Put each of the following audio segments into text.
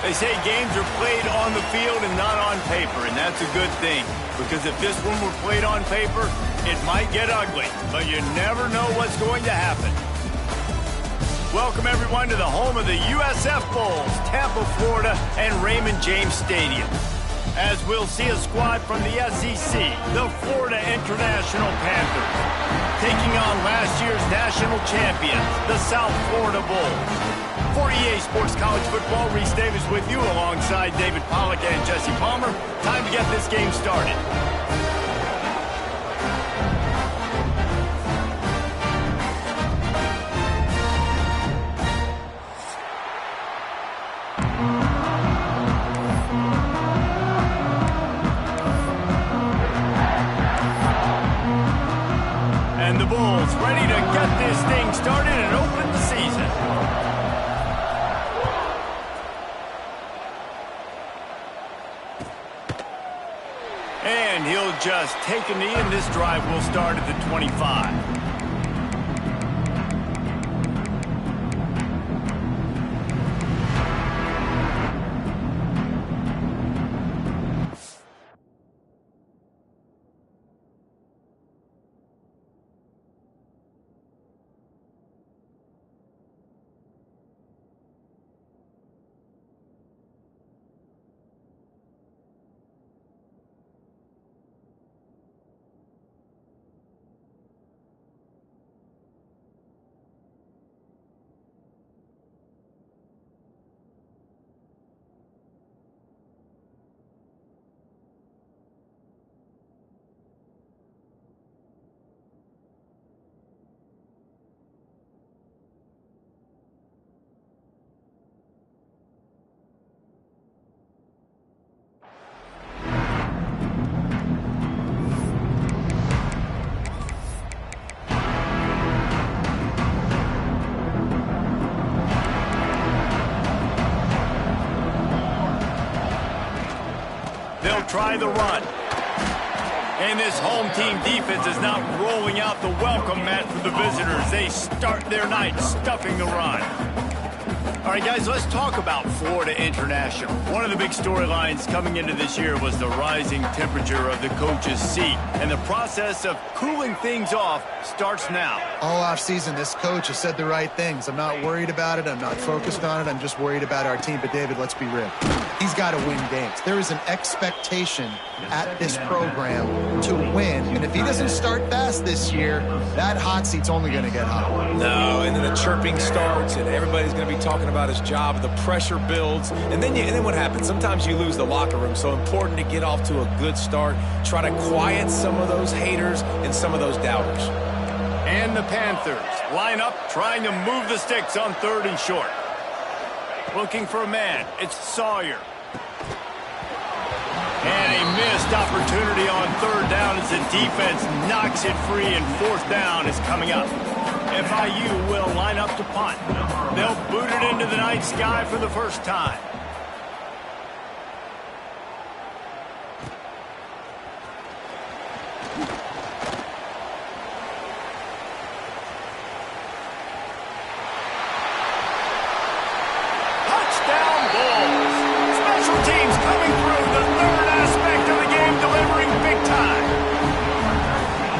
They say games are played on the field and not on paper, and that's a good thing. Because if this one were played on paper, it might get ugly. But you never know what's going to happen. Welcome, everyone, to the home of the USF Bulls, Tampa, Florida, and Raymond James Stadium. As we'll see a squad from the SEC, the Florida International Panthers, taking on last year's national champions, the South Florida Bulls. For EA Sports College Football, Reese Davis with you alongside David Pollack and Jesse Palmer. Time to get this game started. And the Bulls ready to get this thing started and open the season. And he'll just take a knee, and this drive will start at the 25. They'll try the run. And this home team defense is not rolling out the welcome mat for the visitors. They start their night stuffing the run. All right, guys, let's talk about Florida International. One of the big storylines coming into this year was the rising temperature of the coach's seat. And the process of cooling things off starts now. All offseason, this coach has said the right things. I'm not worried about it. I'm not focused on it. I'm just worried about our team. But, David, let's be real. He's got to win games. There is an expectation at this program to win. And if he doesn't start fast this year, that hot seat's only going to get hot. No, and then the chirping starts, and everybody's going to be talking about his job. The pressure builds, and then what happens? Sometimes you lose the locker room. So important to get off to a good start. Try to quiet some of those haters and some of those doubters. And the Panthers line up, trying to move the sticks on 3rd and short. Looking for a man. It's Sawyer. And a missed opportunity on 3rd down as the defense knocks it free, and 4th down is coming up. FIU will line up to punt. They'll boot it into the night sky for the first time. Touchdown Bulls. Special teams coming through, the 3rd aspect of the game, delivering big time.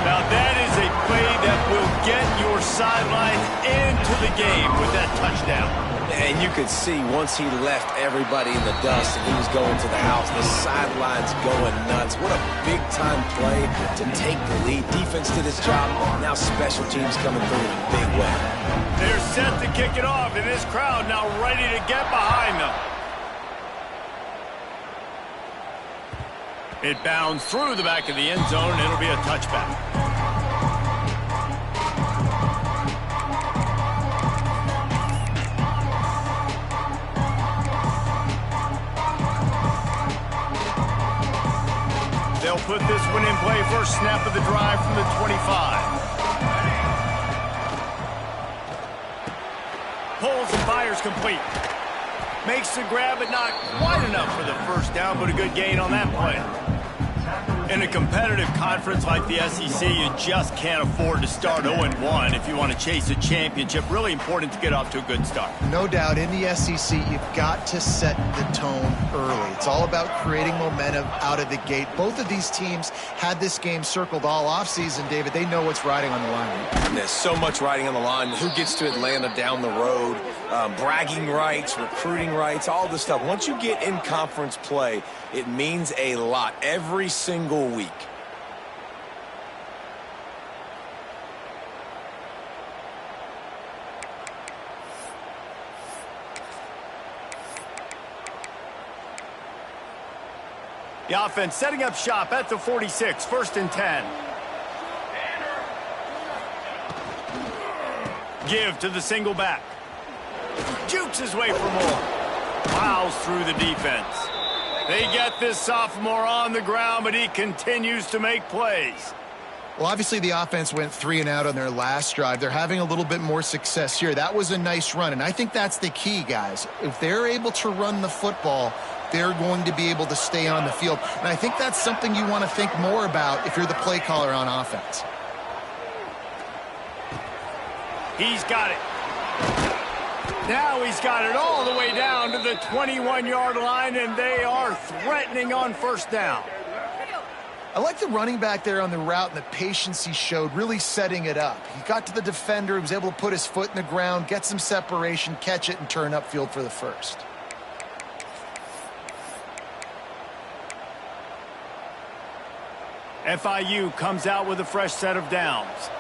Now that is a play that will get your sidelines into the game with that touchdown. And you could see once he left everybody in the dust and he was going to the house, the sidelines going nuts. What a big-time play to take the lead. Defense did its job. Now special teams coming through in a big way. They're set to kick it off, and this crowd now ready to get behind them. It bounds through the back of the end zone, and it'll be a touchback. They'll put this one in play. First snap of the drive from the 25. Pulls and fires complete. Makes the grab, but not quite enough for the first down, but a good gain on that play. In a competitive conference like the SEC, you just can't afford to start 0-1 if you want to chase a championship. Really important to get off to a good start. No doubt, in the SEC, you've got to set the tone early. It's all about creating momentum out of the gate. Both of these teams had this game circled all offseason, David. They know what's riding on the line. And there's so much riding on the line. Who gets to Atlanta down the road? Bragging rights, recruiting rights, all this stuff. Once you get in conference play, it means a lot every single week. The offense setting up shop at the 46, 1st and 10. Give to the single back. Jukes his way for more. Plows through the defense. They get this sophomore on the ground, but he continues to make plays. Well, obviously the offense went 3 and out on their last drive. They're having a little bit more success here. That was a nice run, and I think that's the key, guys. If they're able to run the football, they're going to be able to stay on the field. And I think that's something you want to think more about if you're the play caller on offense. He's got it. Now he's got it all the way down to the 21-yard line, and they are threatening on 1st down. I like the running back there on the route and the patience he showed, really setting it up. He got to the defender, he was able to put his foot in the ground, get some separation, catch it, and turn upfield for the first. FIU comes out with a fresh set of downs.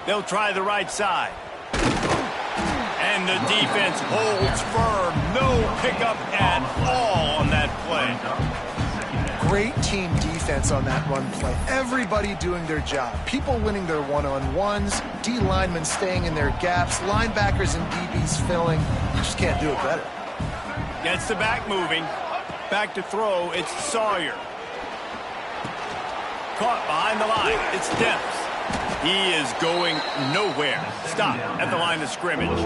They'll try the right side. And the defense holds firm. No pickup at all on that play. Great team defense on that run play. Everybody doing their job. People winning their one-on-ones. D linemen staying in their gaps. Linebackers and DBs filling. You just can't do it better. Gets the back moving. Back to throw. It's Sawyer. Caught behind the line. It's Dempsey. He is going nowhere. Stop at the line of scrimmage.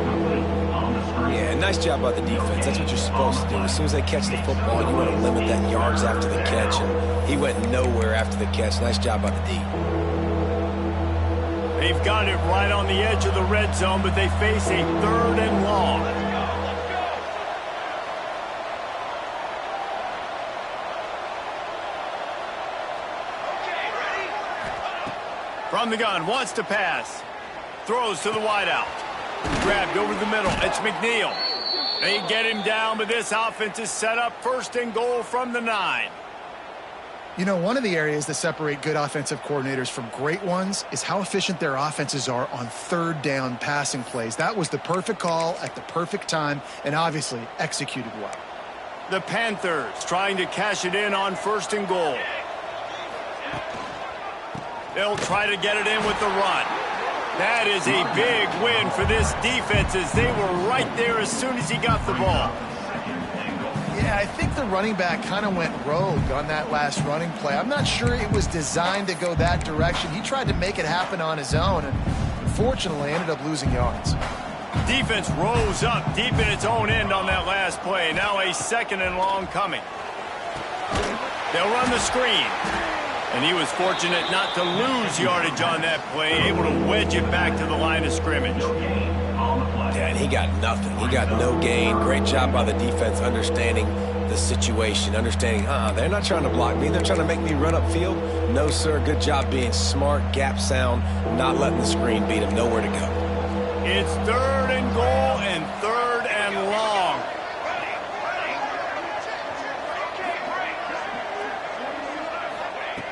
Yeah, nice job by the defense. That's what you're supposed to do. As soon as they catch the football, you want to limit that yards after the catch, and he went nowhere after the catch. Nice job by the D. They've got it right on the edge of the red zone, but they face a 3rd and long. From the gun, wants to pass. Throws to the wideout. Grabbed over the middle. It's McNeil. They get him down, but this offense is set up 1st and goal from the 9. You know, one of the areas that separate good offensive coordinators from great ones is how efficient their offenses are on 3rd down passing plays. That was the perfect call at the perfect time and obviously executed well. The Panthers trying to cash it in on 1st and goal. They'll try to get it in with the run. That is a big win for this defense as they were right there as soon as he got the ball. Yeah, I think the running back kind of went rogue on that last running play. I'm not sure it was designed to go that direction. He tried to make it happen on his own and unfortunately ended up losing yards. Defense rose up deep in its own end on that last play. Now a 2nd and long coming. They'll run the screen. And he was fortunate not to lose yardage on that play, able to wedge it back to the line of scrimmage. Yeah, and he got nothing. He got no gain. Great job by the defense understanding the situation, understanding, they're not trying to block me. They're trying to make me run upfield. No, sir. Good job being smart, gap sound, not letting the screen beat him. Nowhere to go. It's 3rd and goal and 3rd and long.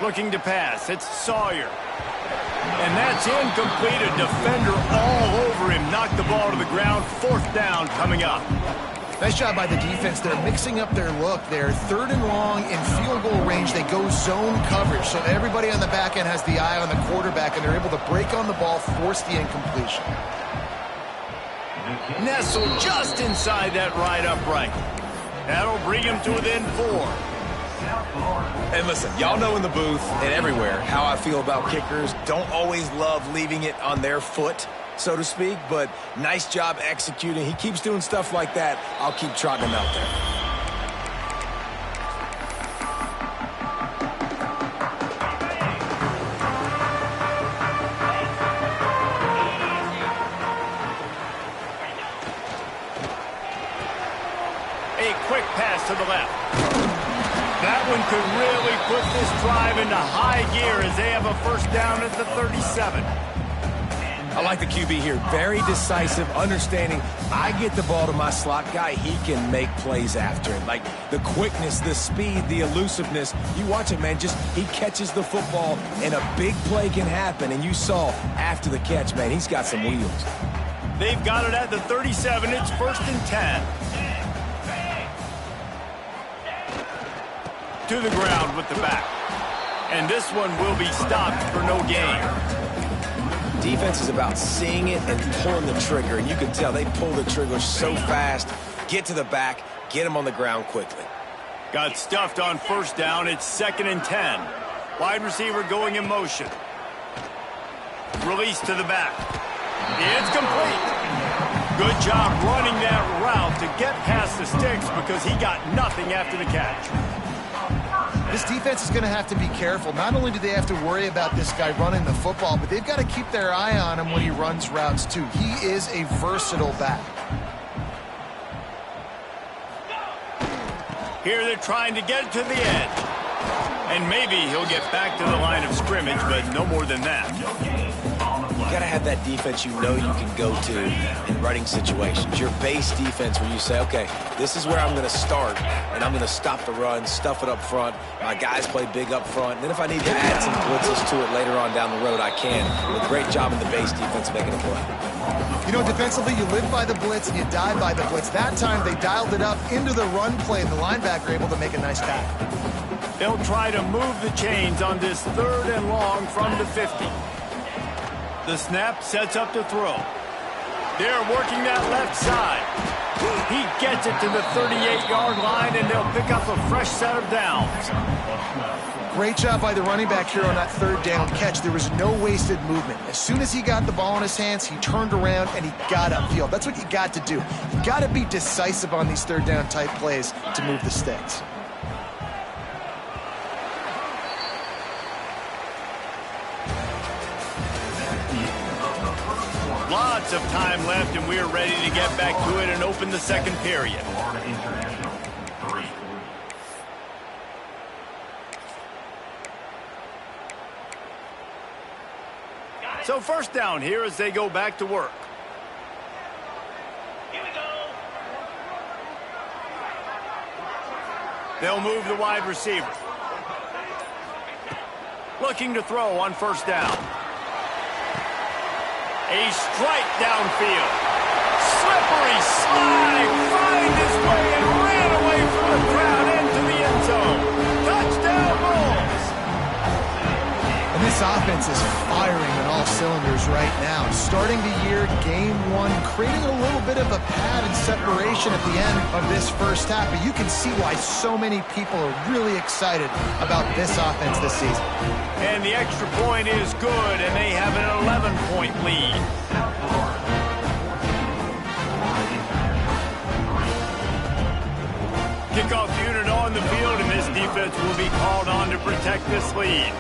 Looking to pass. It's Sawyer. And that's incomplete. A defender all over him. Knocked the ball to the ground. 4th down coming up. Nice job by the defense. They're mixing up their look. They're 3rd and long in field goal range. They go zone coverage. So everybody on the back end has the eye on the quarterback, and they're able to break on the ball, force the incompletion. Nestled just inside that right upright. That'll bring him to within 4. And listen, y'all know in the booth and everywhere how I feel about kickers. Don't always love leaving it on their foot, so to speak, but nice job executing. He keeps doing stuff like that. I'll keep trotting him out there. A quick pass to the left. That one could really put this drive into high gear as they have a 1st down at the 37. I like the QB here. Very decisive, understanding I get the ball to my slot guy, he can make plays after it. Like the quickness, the speed, the elusiveness. You watch it, man, just he catches the football and a big play can happen. And you saw after the catch, man, he's got some wheels. They've got it at the 37. It's 1st and 10. To the ground with the back. And this one will be stopped for no gain. Defense is about seeing it and pulling the trigger. And you can tell they pull the trigger so fast, get to the back, get him on the ground quickly. Got stuffed on 1st down. It's 2nd and 10. Wide receiver going in motion. Release to the back. It's complete. Good job running that route to get past the sticks because he got nothing after the catch. This defense is going to have to be careful. Not only do they have to worry about this guy running the football, but they've got to keep their eye on him when he runs routes too. He is a versatile back. Here they're trying to get to the edge. And maybe he'll get back to the line of scrimmage, but no more than that. You got to have that defense you know you can go to in running situations. Your base defense where you say, okay, this is where I'm going to start, and I'm going to stop the run, stuff it up front. My guys play big up front. And then if I need to add some blitzes to it later on down the road, I can. But great job in the base defense making a play. You know, defensively, you live by the blitz and you die by the blitz. That time, they dialed it up into the run play, and the linebacker able to make a nice tackle. They'll try to move the chains on this 3rd and long from the 50. The snap sets up to throw. They're working that left side. He gets it to the 38-yard line, and they'll pick up a fresh set of downs. Great job by the running back here on that 3rd down catch. There was no wasted movement. As soon as he got the ball in his hands, he turned around and he got upfield. That's what you got to do. You got to be decisive on these 3rd down type plays to move the sticks. minutes of time left, and we're ready to get back to it and open the second period. So first down here as they go back to work. Here we go. They'll move the wide receiver. Looking to throw on first down. A strike downfield. Slippery slide. Find his way and ran away from the crowd into the end zone. Touchdown Bulls. And this offense is firing on all cylinders right now. Starting the year, game one, creating a little bit of a pad and separation at the end of this first half. But you can see why so many people are really excited about this offense this season. And the extra point is good, and they have an 11-point lead. Kickoff unit on the field, and this defense will be called on to protect this lead.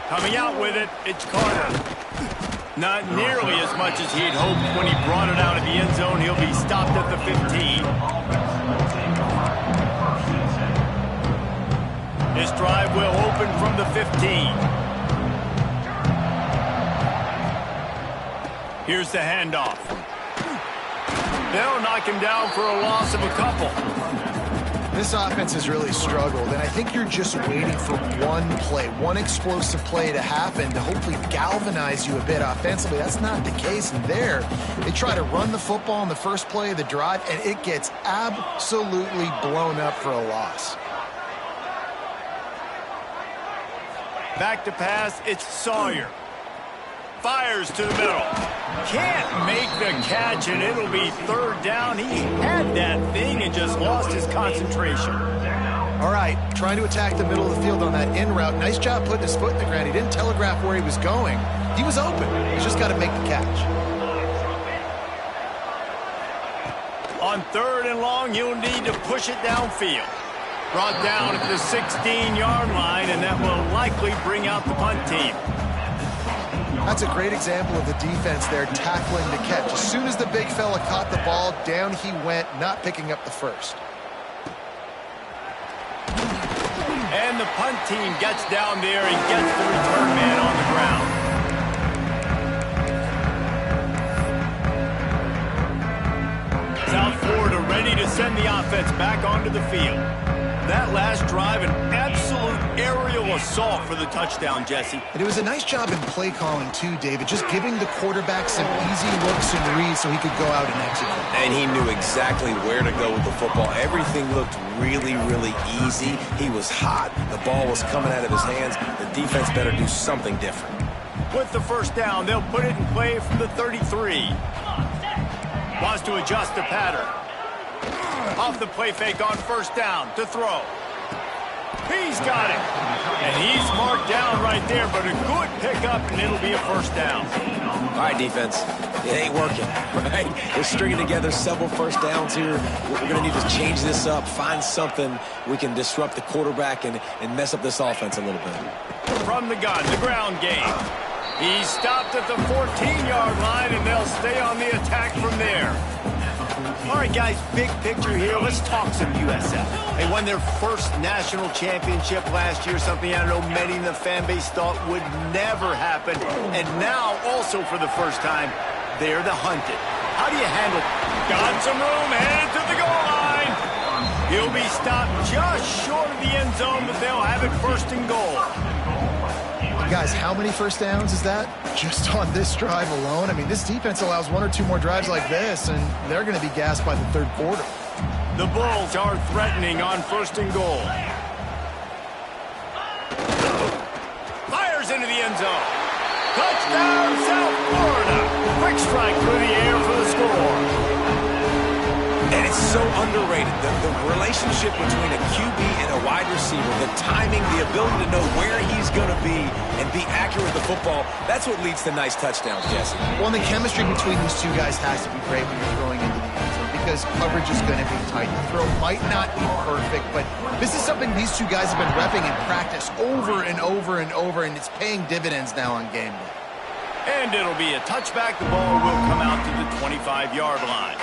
Coming out with it, it's Carter. Not nearly as much as he'd hoped when he brought it out of the end zone. He'll be stopped at the 15. This drive will open from the 15. Here's the handoff. They'll knock him down for a loss of a couple. This offense has really struggled, and I think you're just waiting for one play, one explosive play to happen to hopefully galvanize you a bit offensively. That's not the case, and there, they try to run the football on the first play of the drive, and it gets absolutely blown up for a loss. Back to pass, it's Sawyer. Fires to the middle. Can't make the catch, and it'll be third down. He had that thing and just lost his concentration. All right, trying to attack the middle of the field on that in route. Nice job putting his foot in the ground. He didn't telegraph where he was going. He was open. He's just got to make the catch. On third and long, he'll need to push it downfield. Brought down at the 16-yard line, and that will likely bring out the punt team. That's a great example of the defense there tackling the catch. As soon as the big fella caught the ball, down he went, not picking up the first. And the punt team gets down there and gets the return man on the ground. South Florida ready to send the offense back onto the field. That last drive, an absolute aerial assault for the touchdown, Jesse. And it was a nice job in play calling, too, David, just giving the quarterback some easy looks and reads so he could go out and execute. And he knew exactly where to go with the football. Everything looked really, really easy. He was hot. The ball was coming out of his hands. The defense better do something different. With the first down, they'll put it in play from the 33. Wants to adjust the pattern. Off the play fake on first down to throw. He's got it. And he's marked down right there, but a good pickup, and it'll be a first down. All right, defense. It ain't working, right? We're stringing together several first downs here. We're going to need to change this up, find something we can disrupt the quarterback and mess up this offense a little bit. From the gun, the ground game. He's stopped at the 14-yard line, and they'll stay on the attack from there. All right, guys, big picture here. Let's talk some USF. They won their first national championship last year, something I know many in the fan base thought would never happen. And now, also for the first time, they're the hunted. How do you handle it? Got some room, headed to the goal line. He'll be stopped just short of the end zone, but they'll have it first and goal. Guys, how many first downs is that? Just on this drive alone? I mean, this defense allows one or two more drives like this, and they're going to be gassed by the third quarter. The Bulls are threatening on first and goal. Fires into the end zone. Touchdown, South Florida. Quick strike through the air for the score. And it's so underrated. The relationship between a QB and a wide receiver, the timing, the ability to know where he's going to be and be accurate with the football, that's what leads to nice touchdowns, Jesse. Well, and the chemistry between these two guys has to be great when you're throwing into the end zone, because coverage is going to be tight. The throw might not be perfect, but this is something these two guys have been repping in practice over and over and over, and it's paying dividends now on game day. And it'll be a touchback. The ball will come out to the 25-yard line.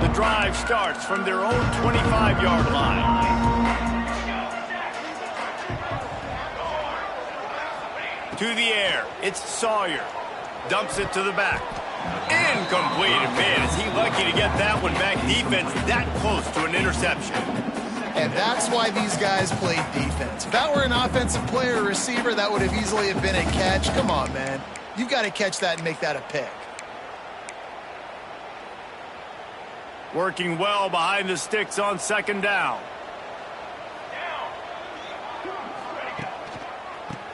The drive starts from their own 25-yard line. To the air, it's Sawyer. Dumps it to the back. Incomplete. And man, is he lucky to get that one back. Defense that close to an interception. And that's why these guys played defense. If that were an offensive player or receiver, that would have easily have been a catch. Come on, man. You've got to catch that and make that a pick. Working well behind the sticks on second down.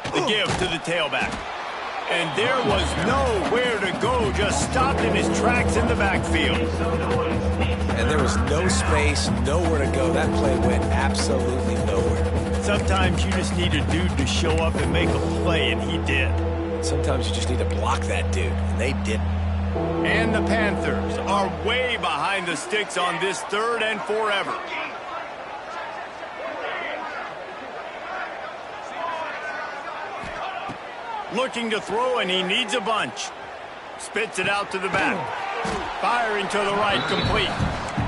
The give to the tailback. And there was nowhere to go, just stopped in his tracks in the backfield. And there was no space, nowhere to go. That play went absolutely nowhere. Sometimes you just need a dude to show up and make a play, and he did. Sometimes you just need to block that dude, and they didn't. And the Panthers are way behind the sticks on this 3rd and forever. Looking to throw, and he needs a bunch. Spits it out to the back. Firing to the right, complete.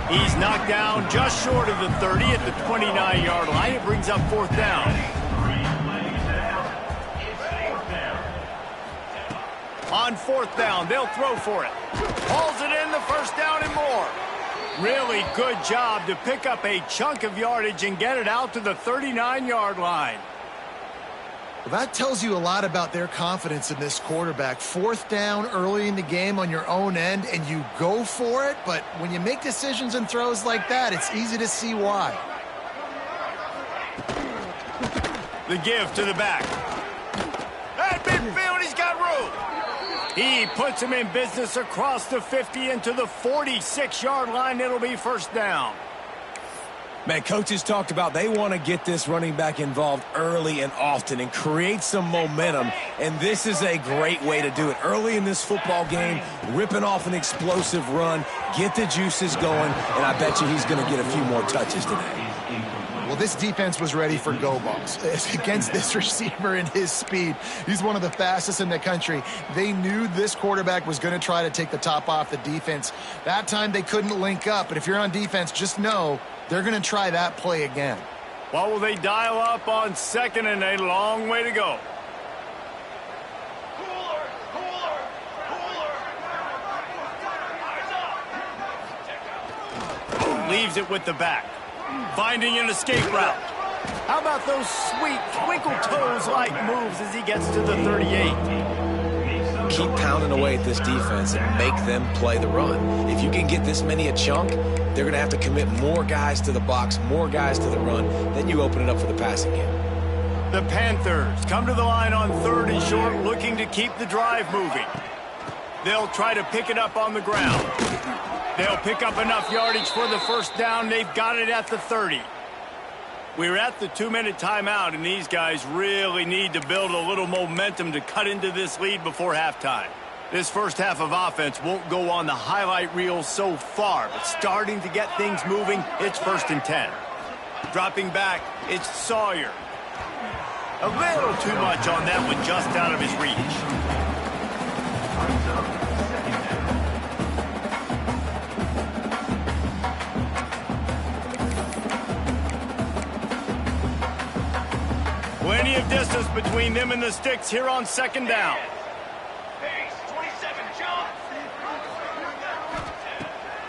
He's knocked down just short of the 30 at the 29-yard line. It brings up 4th down. On 4th down, they'll throw for it. Hauls it in, the 1st down and more. Really good job to pick up a chunk of yardage and get it out to the 39-yard line. Well, that tells you a lot about their confidence in this quarterback. 4th down early in the game on your own end, and you go for it, but when you make decisions and throws like that, it's easy to see why. The give to the back. At midfield, he's got room. He puts him in business across the 50 into the 46-yard line. It'll be 1st down. Man, coaches talked about they want to get this running back involved early and often and create some momentum, and this is a great way to do it. Early in this football game, ripping off an explosive run, get the juices going, and I bet you he's going to get a few more touches today. Well, this defense was ready for go balls against this receiver and his speed. He's one of the fastest in the country. They knew this quarterback was going to try to take the top off the defense. That time they couldn't link up, but if you're on defense, just know they're going to try that play again. What will they dial up on 2nd and a long way to go? Leaves it with the back. Finding an escape route. How about those sweet twinkle toes-like moves as he gets to the 38? Keep pounding away at this defense and make them play the run. If you can get this many a chunk, they're going to have to commit more guys to the box, more guys to the run. Then you open it up for the passing game. The Panthers come to the line on 3rd and short, looking to keep the drive moving. They'll try to pick it up on the ground. They'll pick up enough yardage for the 1st down. They've got it at the 30. We're at the 2-minute timeout, and these guys really need to build a little momentum to cut into this lead before halftime. This first half of offense won't go on the highlight reel so far, but starting to get things moving, it's 1st and 10. Dropping back, it's Sawyer. A little too much on that one, just out of his reach. Plenty of distance between them and the sticks here on 2nd down.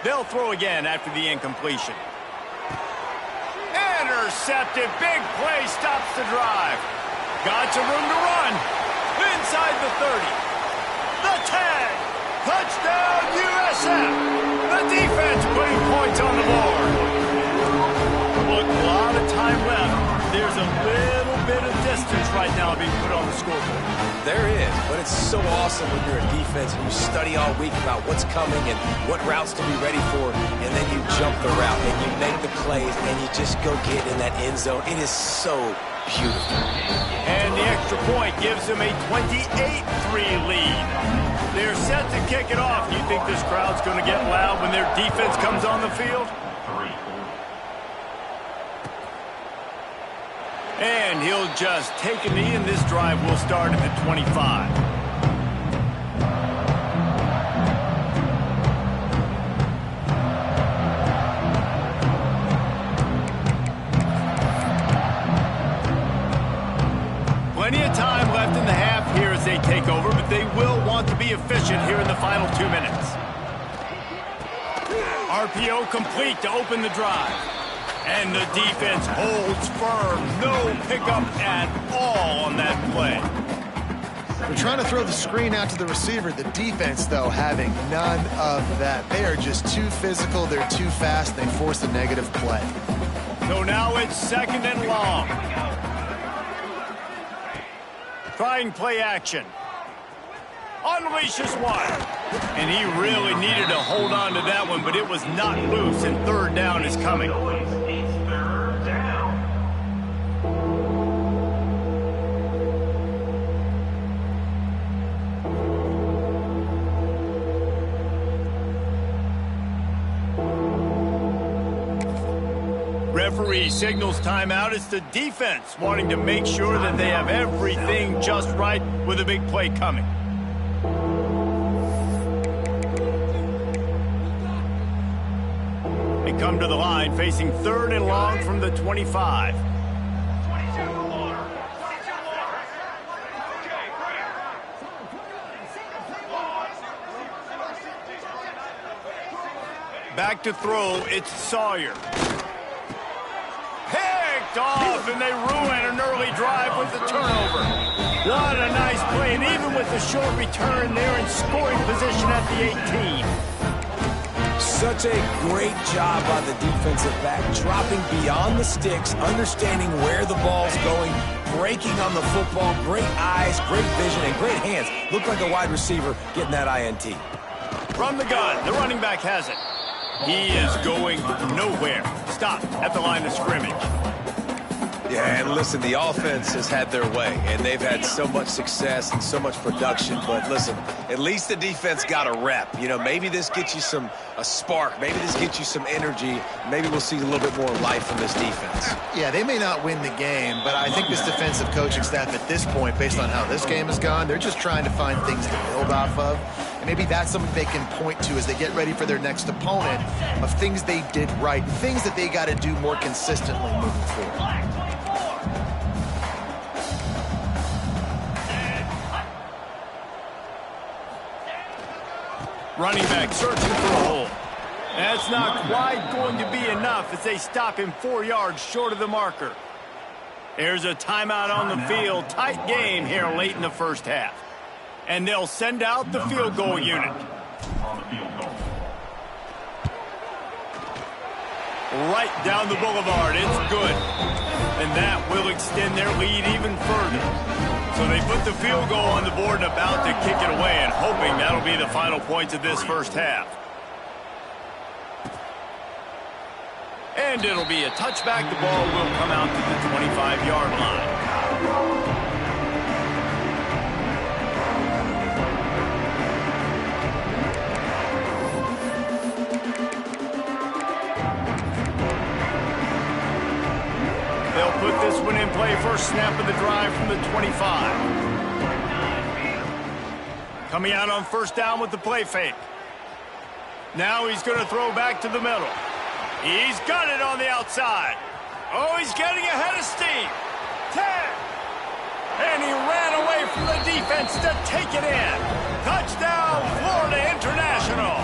They'll throw again after the incompletion. Intercepted. Big play stops the drive. Got some room to run. Inside the 30. The 10. Touchdown, USF. The defense putting points on the board. Look, a lot of time left. There's a little bit of distance right now being put on the scoreboard. There is, but it's so awesome when you're a defense and you study all week about what's coming and what routes to be ready for, and then you jump the route and you make the plays and you just go get in that end zone. It is so beautiful. And the extra point gives them a 28-3 lead. They're set to kick it off. Do you think this crowd's going to get loud when their defense comes on the field? And he'll just take a knee, and this drive will start at the 25. Plenty of time left in the half here as they take over, but they will want to be efficient here in the final 2 minutes. RPO complete to open the drive. And the defense holds firm. No pickup at all on that play. They're trying to throw the screen out to the receiver. The defense, though, having none of that. They are just too physical. They're too fast. They force a negative play. So now it's 2nd and long. Trying play action. Unleashes one. And he really needed to hold on to that one, but it was not loose, and 3rd down is coming. Referee signals timeout. It's the defense wanting to make sure that they have everything just right with a big play coming. They come to the line facing 3rd and long from the 25. Back to throw, it's Sawyer. Picked off, and they ruin an early drive with the turnover. What a nice play, and even with the short return, they're in scoring position at the 18. Such a great job by the defensive back, dropping beyond the sticks, understanding where the ball's going, breaking on the football, great eyes, great vision, and great hands. Looked like a wide receiver getting that INT. From the gun, the running back has it. He is going nowhere. Stop at the line of scrimmage. Yeah, and listen, the offense has had their way, and they've had so much success and so much production. But listen, at least the defense got a rep. You know, maybe this gets you a spark. Maybe this gets you some energy. Maybe we'll see a little bit more life from this defense. Yeah, they may not win the game, but I think this defensive coaching staff at this point, based on how this game has gone, they're just trying to find things to build off of. And maybe that's something they can point to as they get ready for their next opponent of things they did right, things that they got to do more consistently moving forward. Running back searching for a hole. That's not quite going to be enough as they stop him 4 yards short of the marker. There's a timeout on the field. Tight game here late in the first half. And they'll send out the field goal unit. Right down the boulevard. It's good. And that will extend their lead even further. So they put the field goal on the board and about to kick it away, and hoping that'll be the final points of this first half. And it'll be a touchback. The ball will come out to the 25-yard line. They'll put this one in play. First snap of the drive from the 25. Coming out on first down with the play fake. Now he's going to throw back to the middle. He's got it on the outside. Oh, he's getting ahead of steam. 10. And he ran away from the defense to take it in. Touchdown, Florida International.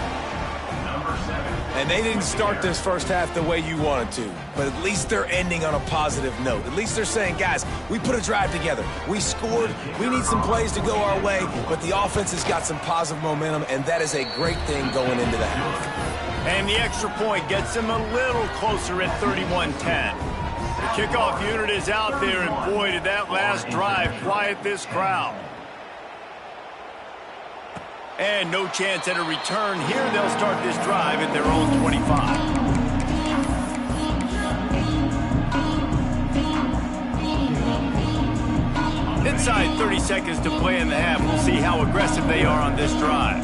And they didn't start this first half the way you wanted to, but at least they're ending on a positive note. At least they're saying, guys, we put a drive together. We scored. We need some plays to go our way, but the offense has got some positive momentum, and that is a great thing going into the half. And the extra point gets them a little closer at 31-10. The kickoff unit is out there, and boy, did that last drive quiet this crowd. And no chance at a return here. They'll start this drive at their own 25. Inside 30 seconds to play in the half. We'll see how aggressive they are on this drive.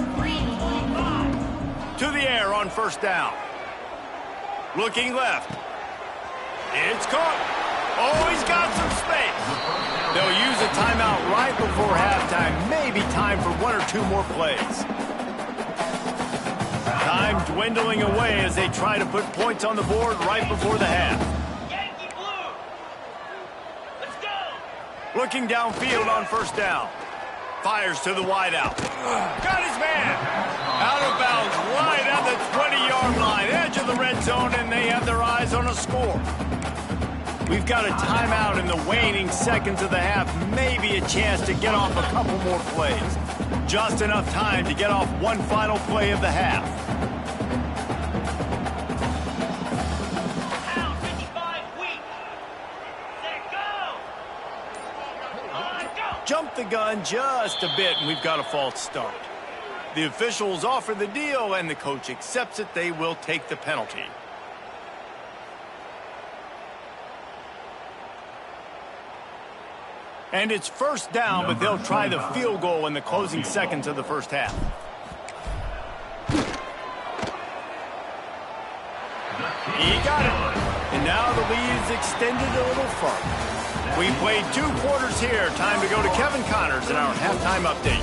To the air on first down. Looking left. It's caught. Oh, he's got some space. They'll use a timeout right before halftime. Maybe time for one or two more plays. Time dwindling away as they try to put points on the board right before the half. Yankee Blue. Let's go. Looking downfield on first down. Fires to the wideout. Got his man. Out of bounds, right at the 20-yard line. Edge of the red zone, and they have their eyes on a score. We've got a timeout in the waning seconds of the half. Maybe a chance to get off a couple more plays. Just enough time to get off one final play of the half. Out 55 weak. Set, go. Go. Jump the gun just a bit, and we've got a false start. The officials offer the deal, and the coach accepts it. They will take the penalty. And it's first down, but they'll try the field goal in the closing seconds of the first half. He got it. And now the lead is extended a little further. We played 2 quarters here. Time to go to Kevin Connors in our halftime update.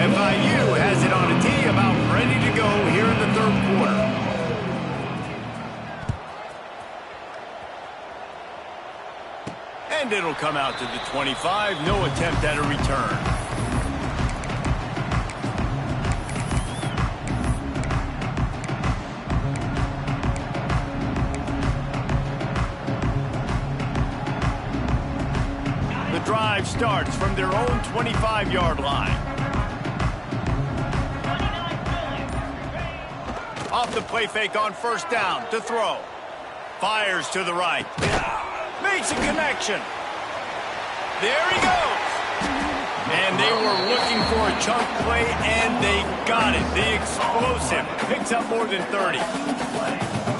FIU has it on a tee, about ready to go here in the third quarter. And it'll come out to the 25. No attempt at a return. The drive starts from their own 25-yard line. Off the play fake on first down to throw. Fires to the right. Makes a connection. There he goes. And they were looking for a chunk play, and they got it. The explosive picks up more than 30.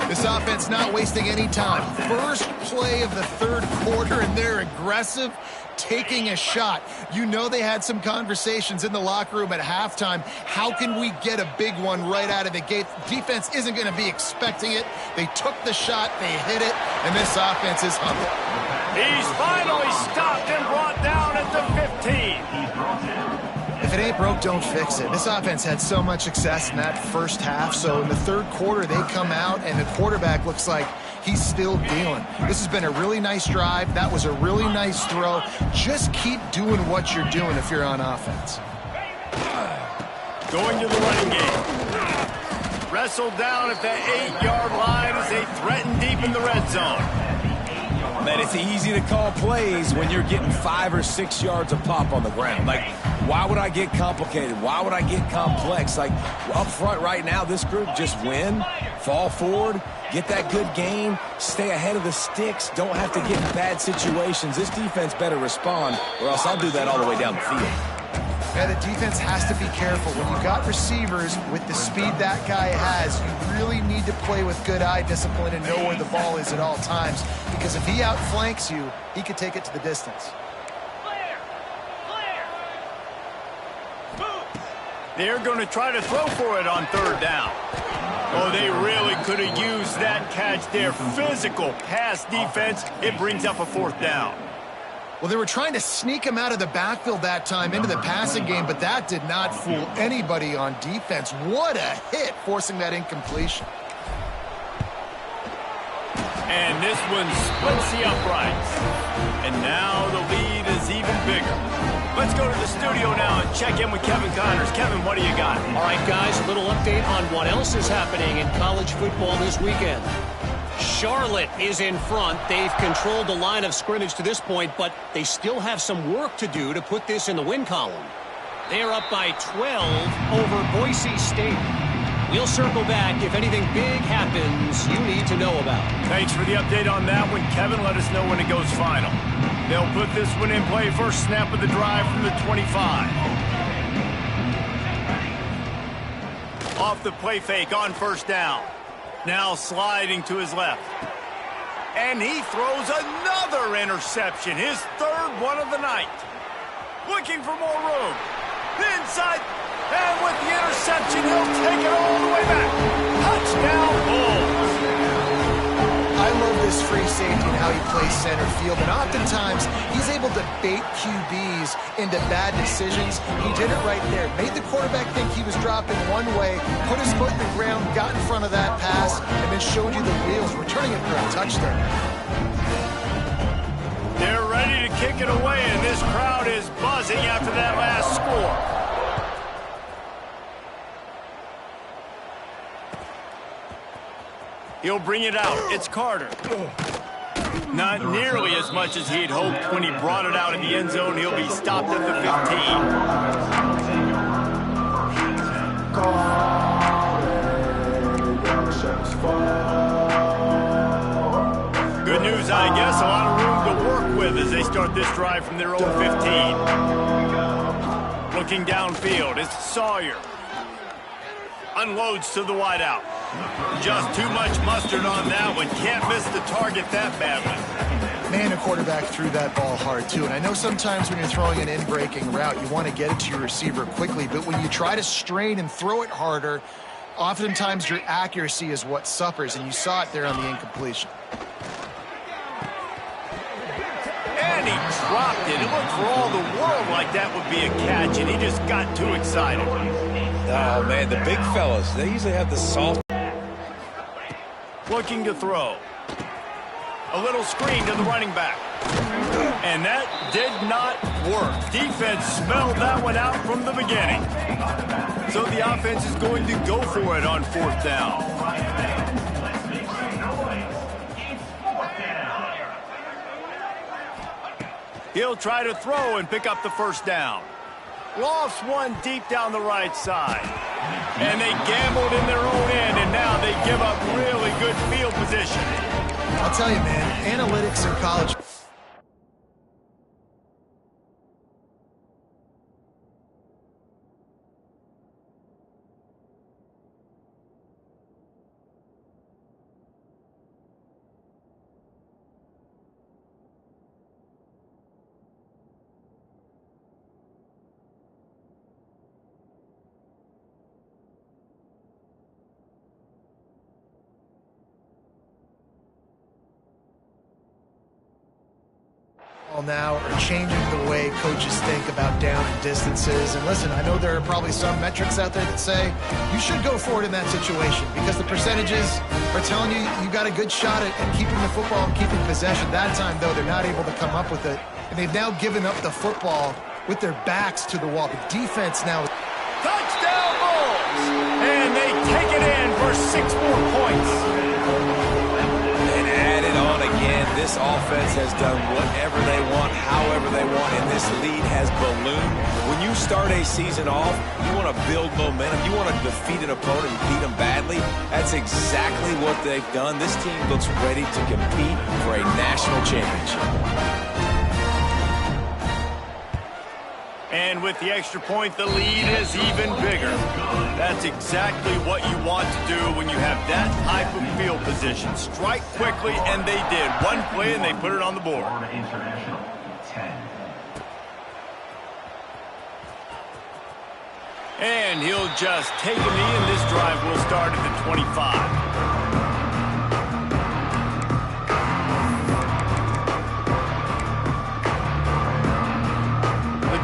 This offense not wasting any time. First play of the third quarter, and they're aggressive, taking a shot. You know they had some conversations in the locker room at halftime. How can we get a big one right out of the gate? Defense isn't going to be expecting it. They took the shot, they hit it, and this offense is humble. He's finally stopped and brought down at the 15. If it ain't broke, don't fix it. This offense had so much success in that first half, so in the third quarter they come out and the quarterback looks like he's still dealing. This has been a really nice drive. That was a really nice throw. Just keep doing what you're doing if you're on offense. Going to the running game. Wrestled down at the 8-yard line as they threaten deep in the red zone. Man, it's easy to call plays when you're getting 5 or 6 yards of pop on the ground. Like, why would I get complicated? Why would I get complex? Like, up front right now, this group just win, fall forward, get that good gain, stay ahead of the sticks, don't have to get in bad situations. This defense better respond, or else I'll do that all the way down the field. Yeah, the defense has to be careful. When you've got receivers with the speed that guy has, you really need to play with good eye discipline and know where the ball is at all times. Because if he outflanks you, he could take it to the distance. They're going to try to throw for it on third down. Oh, they really could have used that catch there. Physical pass defense. It brings up a fourth down. Well, they were trying to sneak him out of the backfield that time into the passing game, but that did not fool anybody on defense. What a hit, forcing that incompletion. And this one splits the uprights. And now the lead is even bigger. Let's go to the studio now and check in with Kevin Connors. Kevin, what do you got? All right, guys, a little update on what else is happening in college football this weekend. Charlotte is in front. They've controlled the line of scrimmage to this point, but they still have some work to do to put this in the win column. They're up by 12 over Boise State. We'll circle back if anything big happens you need to know about. Thanks for the update on that one, Kevin. Let us know when it goes final. They'll put this one in play. First snap of the drive from the 25. Off the play fake on first down. Now sliding to his left. And he throws another interception, his third one of the night. Looking for more room. Inside, and with the interception, he'll take it all the way back. Touchdown, Bulls. I love this free safety and how he plays center field, and oftentimes he's able to bait QBs into bad decisions. He did it right there. Made the quarterback think he was dropping one way, put his foot in the ground, got in front of that pass, and then showed you the wheels, returning it for a touchdown. They're ready to kick it away, and this crowd is buzzing after that last score. He'll bring it out. It's Carter. Not nearly as much as he'd hoped when he brought it out in the end zone. He'll be stopped at the 15. Good news, I guess. A lot of room to work with as they start this drive from their own 15. Looking downfield, it's Sawyer. Unloads to the wideout. Just too much mustard on that one. Can't miss the target that badly. Man, the quarterback threw that ball hard, too. And I know sometimes when you're throwing an in-breaking route, you want to get it to your receiver quickly. But when you try to strain and throw it harder, oftentimes your accuracy is what suffers. And you saw it there on the incompletion. And he dropped it. It looked for all the world like that would be a catch, and he just got too excited. Oh, man, the big fellas, they usually have the soft. Looking to throw. A little screen to the running back. And that did not work. Defense smelled that one out from the beginning. So the offense is going to go for it on fourth down. He'll try to throw and pick up the first down. Lofts one deep down the right side. And they gambled in their own end, and now they give up really good field position. I'll tell you, man, analytics in college. Now are changing the way coaches think about down and distances. And listen, I know there are probably some metrics out there that say you should go for it in that situation because the percentages are telling you you got a good shot at keeping the football and keeping possession. That time, though, they're not able to come up with it. And they've now given up the football with their backs to the wall. The defense now. Touchdown Bulls! And they take it in for 6 more points. On again, this offense has done whatever they want, however they want, and this lead has ballooned. When you start a season off, you want to build momentum. You want to defeat an opponent and beat them badly. That's exactly what they've done. This team looks ready to compete for a national championship. And with the extra point, the lead is even bigger. That's exactly what you want to do when you have that type of field position. Strike quickly, and they did. One play, and they put it on the board. And he'll just take a knee, and this drive will start at the 25.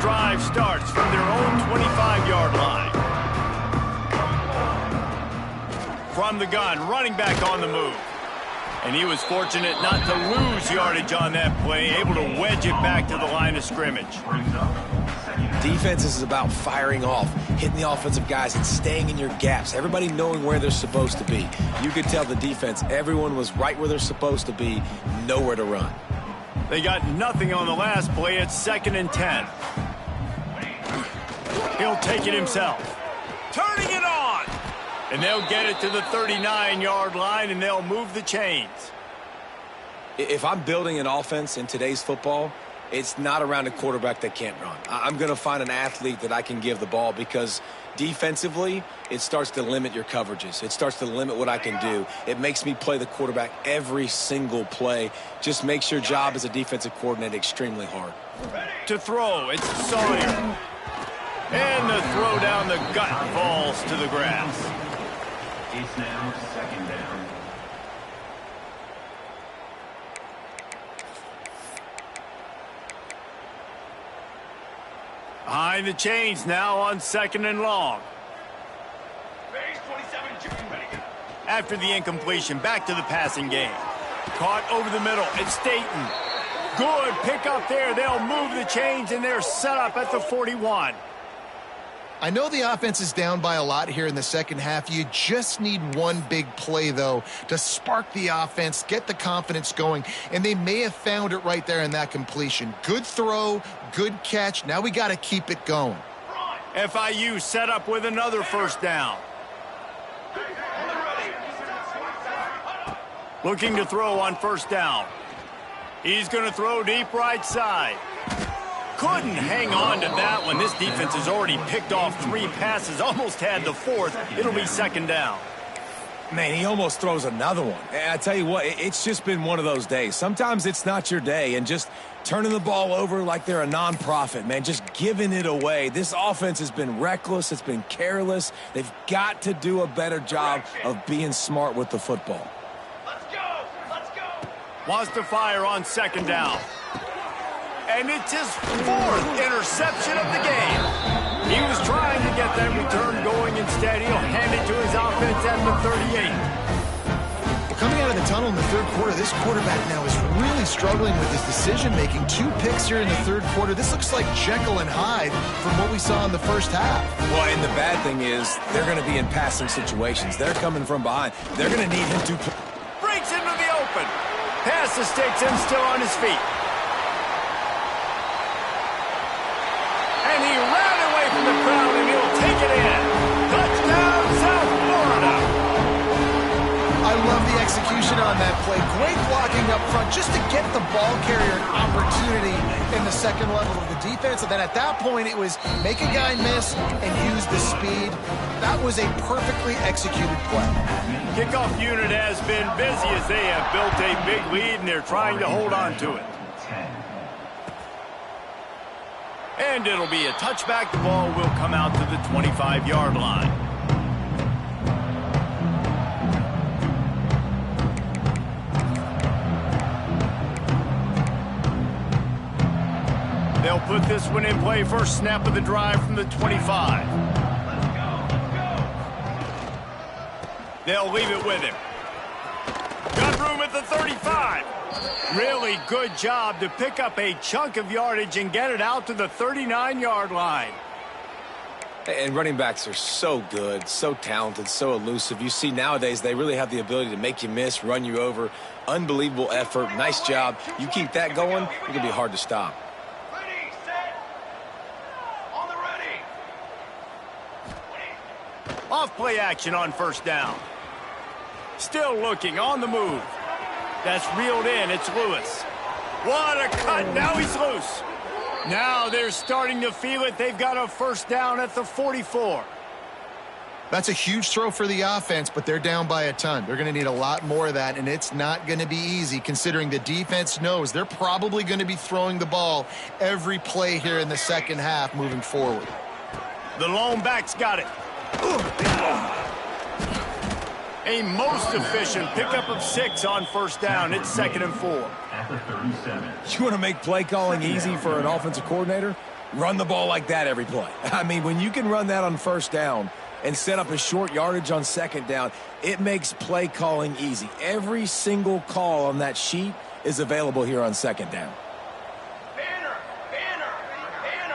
Drive starts from their own 25-yard line. From the gun, running back on the move. And he was fortunate not to lose yardage on that play, able to wedge it back to the line of scrimmage. Defense is about firing off, hitting the offensive guys and staying in your gaps, everybody knowing where they're supposed to be. You could tell the defense, everyone was right where they're supposed to be, nowhere to run. They got nothing on the last play. It's 2nd and 10. He'll take it himself. Turning it on. And they'll get it to the 39-yard line, and they'll move the chains. If I'm building an offense in today's football, it's not around a quarterback that can't run. I'm going to find an athlete that I can give the ball, because defensively, it starts to limit your coverages. It starts to limit what I can do. It makes me play the quarterback every single play. Just makes your job as a defensive coordinator extremely hard. To throw, it's Sawyer. And the throw down the gut falls to the grass. It's now second down. Behind the chains now on 2nd and long. After the incompletion, back to the passing game. Caught over the middle. It's Staten. Good pick up there. They'll move the chains, and they're set up at the 41. I know the offense is down by a lot here in the second half. You just need one big play, though, to spark the offense, get the confidence going, and they may have found it right there in that completion. Good throw, good catch. Now we got to keep it going. FIU set up with another first down. Looking to throw on first down. He's going to throw deep right side. Couldn't hang on to that one. This defense has already picked off 3 passes, almost had the 4th. It'll be 2nd down. Man, he almost throws another one. And I tell you what, it's just been one of those days. Sometimes it's not your day, and just turning the ball over like they're a nonprofit, man, just giving it away. This offense has been reckless. It's been careless. They've got to do a better job of being smart with the football. Let's go! Let's go! Wants to fire on 2nd down. And it's his 4th interception of the game. He was trying to get that return going. Instead, he'll hand it to his offense at the 38. Well, coming out of the tunnel in the third quarter, this quarterback now is really struggling with his decision-making. 2 picks here in the third quarter. This looks like Jekyll and Hyde from what we saw in the first half. Well, and the bad thing is they're going to be in passing situations. They're coming from behind. They're going to need him to... Breaks into the open. Pass to Sticks, still on his feet. And he ran away from the crowd, and he'll take it in. Touchdown, South Florida. I love the execution on that play. Great blocking up front just to get the ball carrier an opportunity in the second level of the defense. And then at that point, it was make a guy miss and use the speed. That was a perfectly executed play. Kickoff unit has been busy as they have built a big lead, and they're trying to hold on to it. And it'll be a touchback. The ball will come out to the 25-yard line. They'll put this one in play. First snap of the drive from the 25. They'll leave it with him. Got room at the 35. Really good job to pick up a chunk of yardage and get it out to the 39-yard line. And running backs are so good, so talented, so elusive. You see nowadays they really have the ability to make you miss, run you over. Unbelievable effort. Nice job. You keep that going, it's going to be hard to stop. Ready, set, on the ready. Off play action on first down. Still looking on the move. That's reeled in. It's Lewis. What a cut. Now he's loose. Now they're starting to feel it. They've got a first down at the 44. That's a huge throw for the offense, but they're down by a ton. They're going to need a lot more of that, and it's not going to be easy considering the defense knows they're probably going to be throwing the ball every play here in the second half moving forward. The lone back's got it. A most efficient pickup of 6 on first down. It's 2nd and 4. At the 37. You want to make play calling easy for an offensive coordinator? Run the ball like that every play. I mean, when you can run that on first down and set up a short yardage on second down, it makes play calling easy. Every single call on that sheet is available here on second down. Banner, banner, banner.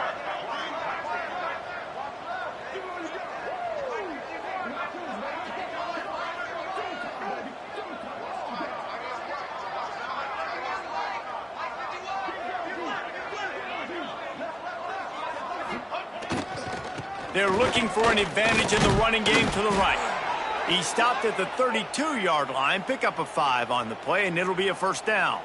They're looking for an advantage in the running game to the right. He stopped at the 32-yard line. Pick up a 5 on the play, and it'll be a first down.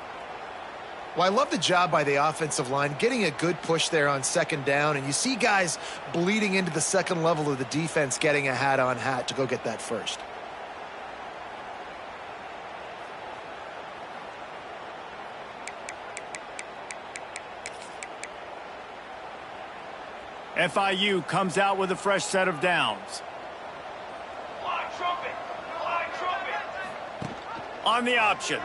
Well, I love the job by the offensive line, getting a good push there on second down, and you see guys bleeding into the second level of the defense getting a hat-on-hat to go get that first. FIU comes out with a fresh set of downs. Fly trumpet! Fly trumpet! On the option.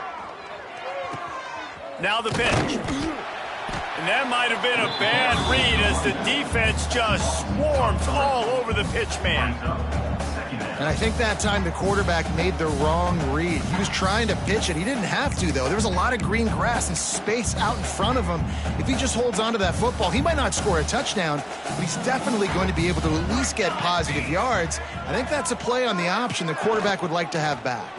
Now the pitch. And that might have been a bad read as the defense just swarms all over the pitch man. And I think that time the quarterback made the wrong read. He was trying to pitch it. He didn't have to, though. There was a lot of green grass and space out in front of him. If he just holds on to that football, he might not score a touchdown, but he's definitely going to be able to at least get positive yards. I think that's a play on the option the quarterback would like to have back.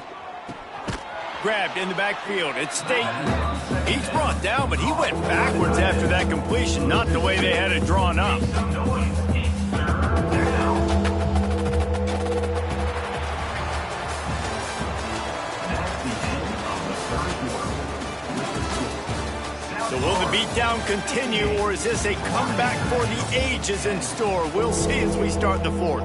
Grabbed in the backfield. It's Staten. He's brought down, but he went backwards after that completion, not the way they had it drawn up. So will the beatdown continue, or is this a comeback for the ages in store? We'll see as we start the fourth.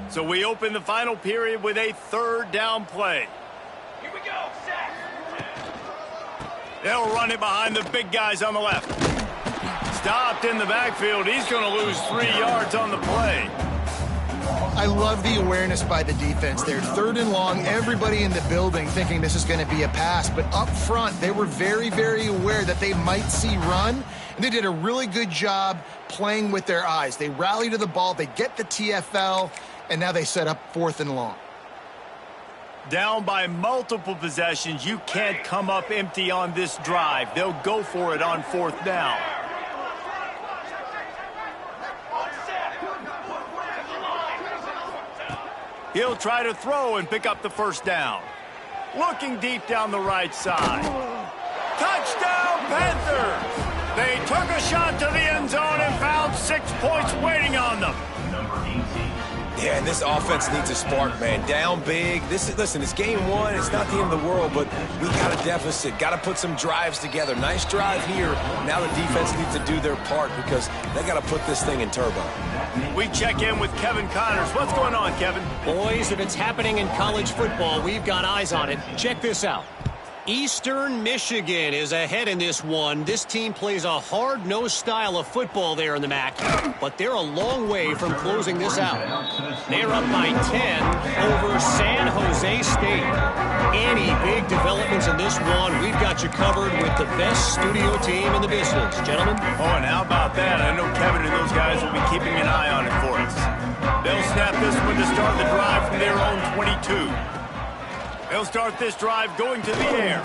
So we open the final period with a third down play. Here we go, set! They'll run it behind the big guys on the left. Stopped in the backfield. He's going to lose 3 yards on the play. I love the awareness by the defense there. Third and long, everybody in the building thinking this is going to be a pass. But up front, they were very, very aware that they might see run. And they did a really good job playing with their eyes. They rally to the ball. They get the TFL. And now they set up fourth and long. Down by multiple possessions. You can't come up empty on this drive. They'll go for it on fourth down. He'll try to throw and pick up the first down. Looking deep down the right side. Touchdown, Panthers! They took a shot to the end zone and found 6 points waiting on them. Yeah, and this offense needs a spark, man. Down big. Listen, it's game one. It's not the end of the world, but we got a deficit. Got to put some drives together. Nice drive here. Now the defense needs to do their part because they got to put this thing in turbo. We check in with Kevin Connors. What's going on, Kevin? Boys, if it's happening in college football, we've got eyes on it. Check this out. Eastern Michigan is ahead in this one. This team plays a hard-nosed style of football there in the MAC, but they're a long way from closing this out. They're up by 10 over San Jose State. Any big developments in this one, we've got you covered with the best studio team in the business. Gentlemen? Oh, and how about that? I know Kevin and those guys will be keeping an eye on it for us. They'll snap this one to start the drive from their own 22. They'll start this drive going to the air.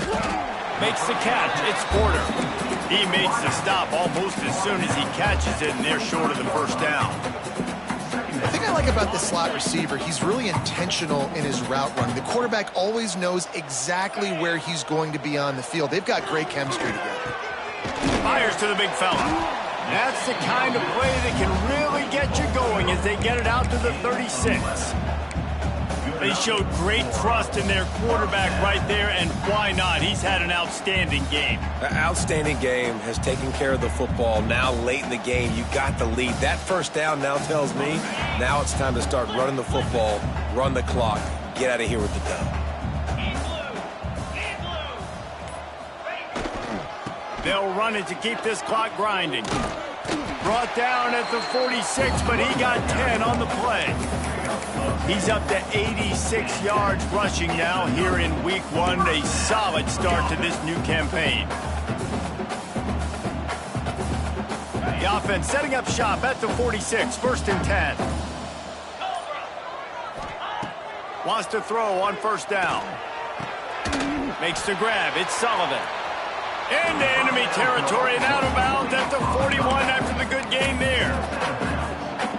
Makes the catch. It's Porter. He makes the stop almost as soon as he catches it, and they're short of the first down. The thing I like about this slot receiver, he's really intentional in his route running. The quarterback always knows exactly where he's going to be on the field. They've got great chemistry together. Fires to the big fella. That's the kind of play that can really get you going as they get it out to the 36. They showed great trust in their quarterback right there, and why not? He's had an outstanding game. An outstanding game, has taken care of the football. Now late in the game, you got the lead. That first down now tells me now it's time to start running the football, run the clock, get out of here with the dub. They'll run it to keep this clock grinding. Brought down at the 46, but he got 10 on the play. He's up to 86 yards rushing now here in week one. A solid start to this new campaign. The offense setting up shop at the 46, first and 10. Wants to throw on first down. Makes the grab. It's Sullivan. Into enemy territory and out of bounds at the 41 after the good gain there.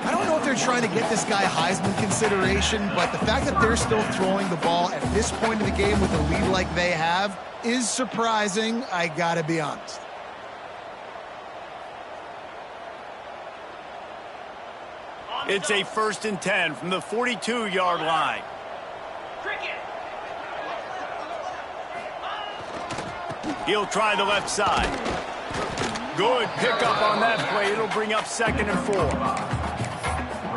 I don't know if they're trying to get this guy Heisman consideration, but the fact that they're still throwing the ball at this point in the game with a lead like they have is surprising, I gotta be honest. It's a 1st and 10 from the 42-yard line. He'll try the left side. Good pickup on that play. It'll bring up 2nd and 4.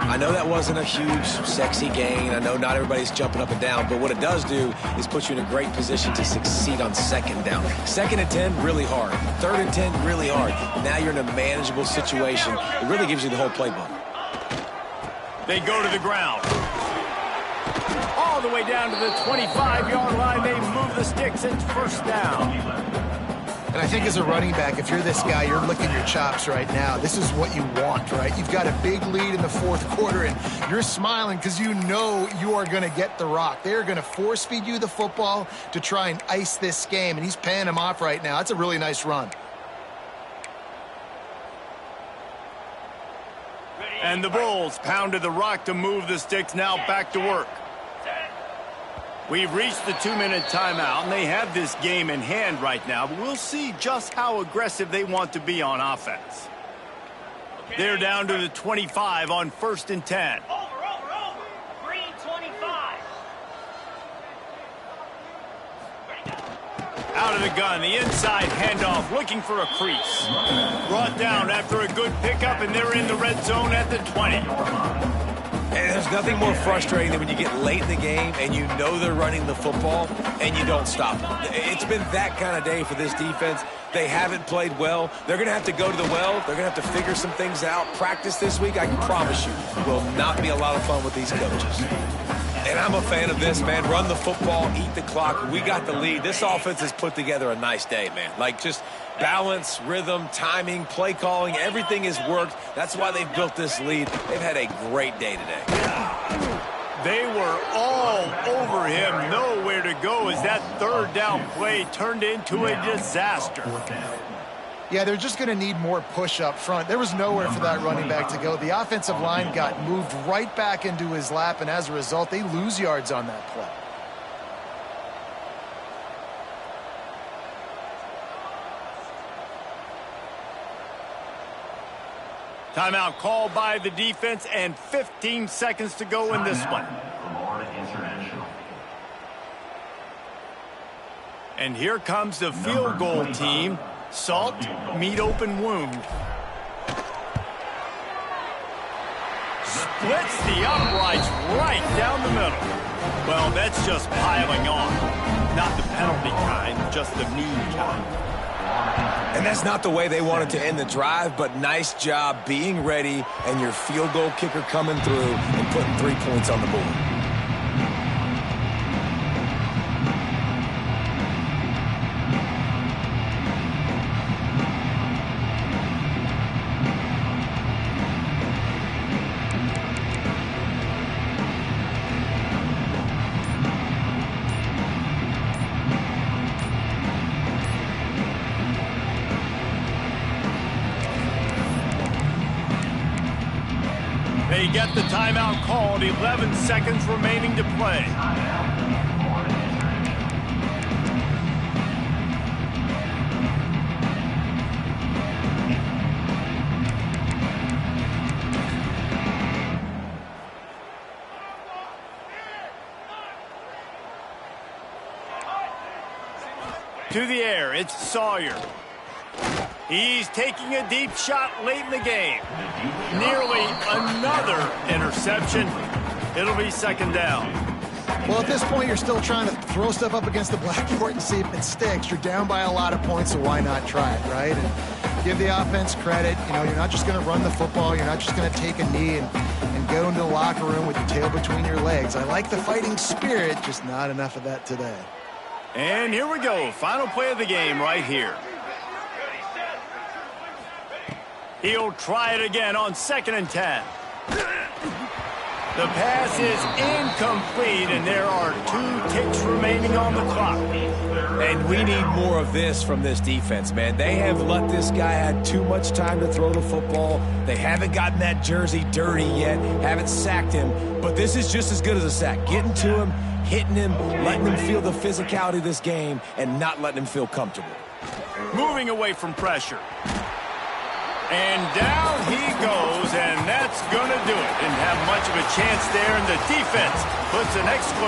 I know that wasn't a huge, sexy gain. I know not everybody's jumping up and down, but what it does do is put you in a great position to succeed on 2nd down. 2nd and 10, really hard. 3rd and 10, really hard. Now you're in a manageable situation. It really gives you the whole playbook. They go to the ground. All the way down to the 25-yard line. They move the sticks. It's 1st down. And I think as a running back, if you're this guy, you're licking your chops right now. This is what you want, right? You've got a big lead in the 4th quarter, and you're smiling because you know you are going to get the rock. They're going to force feed you the football to try and ice this game, and he's paying him off right now. That's a really nice run. And the Bulls pounded the rock to move the sticks. Now back to work. We've reached the 2-minute timeout, and they have this game in hand right now, but we'll see just how aggressive they want to be on offense. They're down to the 25 on 1st and 10. Over. Green 25. Out of the gun, the inside handoff, looking for a crease. Brought down after a good pickup, and they're in the red zone at the 20. And there's nothing more frustrating than when you get late in the game and you know they're running the football and you don't stop them. It's been that kind of day for this defense. They haven't played well. They're going to have to go to the well. They're going to have to figure some things out. Practice this week, I can promise you, will not be a lot of fun with these coaches. And I'm a fan of this, man. Run the football, eat the clock. We got the lead. This offense has put together a nice day, man. Like, just balance, rhythm, timing, play calling, everything has worked. That's why they've built this lead. They've had a great day today. They were all over him. Nowhere to go as that 3rd down play turned into a disaster. Yeah, they're just going to need more push up front. There was nowhere for that running back to go. The offensive line got moved right back into his lap, and as a result, they lose yards on that play. Timeout called by the defense, and 15 seconds to go in this one. And here comes the field goal team. Salt, meet open wound. Splits the uprights right down the middle. Well, that's just piling on. Not the penalty kind, just the mean kind. And that's not the way they wanted to end the drive, but nice job being ready and your field goal kicker coming through and putting 3 points on the board. They get the timeout called, 11 seconds remaining to play. To the air, it's Sawyer. He's taking a deep shot late in the game. Nearly another interception. It'll be 2nd down. Well, at this point, you're still trying to throw stuff up against the blackboard and see if it sticks. You're down by a lot of points, so why not try it, right? And give the offense credit. You know, you're not just going to run the football. You're not just going to take a knee and go into the locker room with your tail between your legs. I like the fighting spirit, just not enough of that today. And here we go. Final play of the game right here. He'll try it again on 2nd and 10. The pass is incomplete, and there are 2 ticks remaining on the clock. And we need more of this from this defense, man. They have let this guy have too much time to throw the football. They haven't gotten that jersey dirty yet, haven't sacked him. But this is just as good as a sack. Getting to him, hitting him, letting him feel the physicality of this game, and not letting him feel comfortable. Moving away from pressure. And down he goes, and that's going to do it. Didn't have much of a chance there, and the defense puts an exclamation